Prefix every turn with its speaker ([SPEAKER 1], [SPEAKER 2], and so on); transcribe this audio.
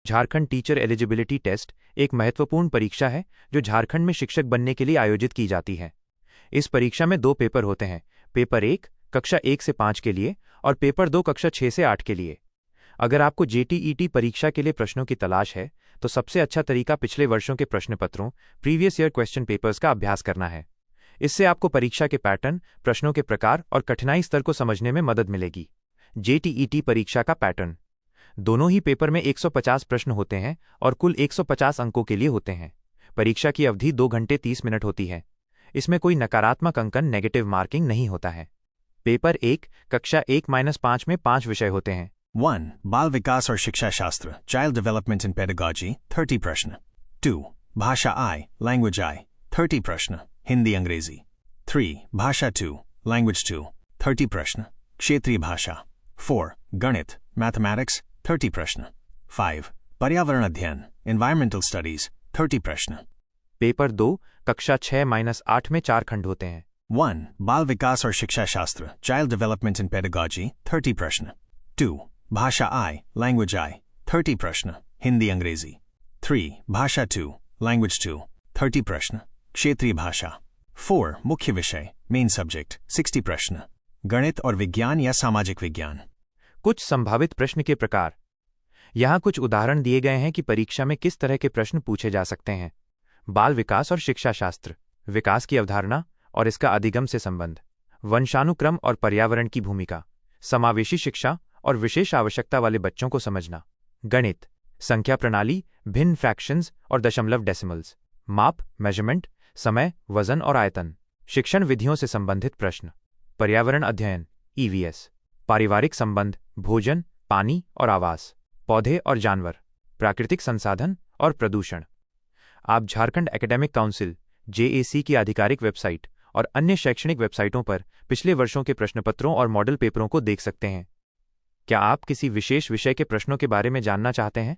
[SPEAKER 1] Jharkhand teacher eligibility test एक महत्वपूर्ण परीक्षा है जो झारखंड में शिक्षक बनने के लिए आयोजित की जाती है। इस परीक्षा में 2 पेपर होते हैं, पेपर 1 कक्षा 1 से 5 के लिए और पेपर 2 कक्षा 6 से 8 के लिए। अगर आपको जेटीईटी परीक्षा के लिए प्रश्नों की तलाश है तो सबसे अच्छा तरीका पिछले वर्षों के प्रश्न पत्रों प्रीवियस ईयर क्वेश्चन पेपर्स का अभ्यास करना है। इससे आपको परीक्षा के पैटर्न, प्रश्नों के प्रकार और कठिनाई स्तर को समझने में मदद मिलेगी। जेटीईटी परीक्षा का पैटर्न: दोनों ही पेपर में 150 प्रश्न होते हैं और कुल 150 अंकों के लिए होते हैं। परीक्षा की अवधि 2 घंटे 30 मिनट होती है। इसमें कोई नकारात्मक अंकन नेगेटिव मार्किंग नहीं होता है। पेपर 1 कक्षा 1-5 में 5 विषय होते हैं।
[SPEAKER 2] 1. बाल विकास और शिक्षा शास्त्र, चाइल्ड डेवलपमेंट इन पेडागॉजी, 30 प्रश्न। 2. भाषा I, लैंग्वेज I, 30 प्रश्न, हिंदी अंग्रेजी। 3. भाषा 2, लैंग्वेज 2, 30 प्रश्न, क्षेत्रीय भाषा। 4. गणित, मैथमेटिक्स, 30 प्रश्न। 5. पर्यावरण अध्ययन, एनवायरमेंटल स्टडीज, 30 प्रश्न।
[SPEAKER 1] पेपर 2 कक्षा 6-8 में 4 खंड होते हैं।
[SPEAKER 2] 1. बाल विकास और शिक्षा शास्त्र, चाइल्ड डेवलपमेंट इन पेडागॉजी, 30 प्रश्न। 2. भाषा I, लैंग्वेज I, 30 प्रश्न, हिंदी अंग्रेजी। 3. भाषा 2, लैंग्वेज 2, 30 प्रश्न, क्षेत्रीय भाषा। 4. मुख्य विषय, मेन सब्जेक्ट, 60 प्रश्न, गणित और विज्ञान या सामाजिक विज्ञान।
[SPEAKER 1] कुछ संभावित प्रश्न के प्रकार: यहाँ कुछ उदाहरण दिए गए हैं कि परीक्षा में किस तरह के प्रश्न पूछे जा सकते हैं। बाल विकास और शिक्षा शास्त्र, विकास की अवधारणा और इसका अधिगम से संबंध, वंशानुक्रम और पर्यावरण की भूमिका, समावेशी शिक्षा और विशेष आवश्यकता वाले बच्चों को समझना। गणित, संख्या प्रणाली, भिन्न फ्रैक्शंस और दशमलव डेसिमल्स, माप, मेजरमेंट, समय, वजन और आयतन। शिक्षण विधियों से संबंधित प्रश्न, पर्यावरण अध्ययन, ईवीएस, पारिवारिक संबंध, भोजन, पानी और आवास, पौधे और जानवर, प्राकृतिक संसाधन और प्रदूषण। आप झारखंड एकेडमिक काउंसिल जेएसी की आधिकारिक वेबसाइट और अन्य शैक्षणिक वेबसाइटों पर पिछले वर्षों के प्रश्नपत्रों और मॉडल पेपरों को देख सकते हैं। क्या आप किसी विशेष विषय के प्रश्नों के बारे में जानना चाहते हैं?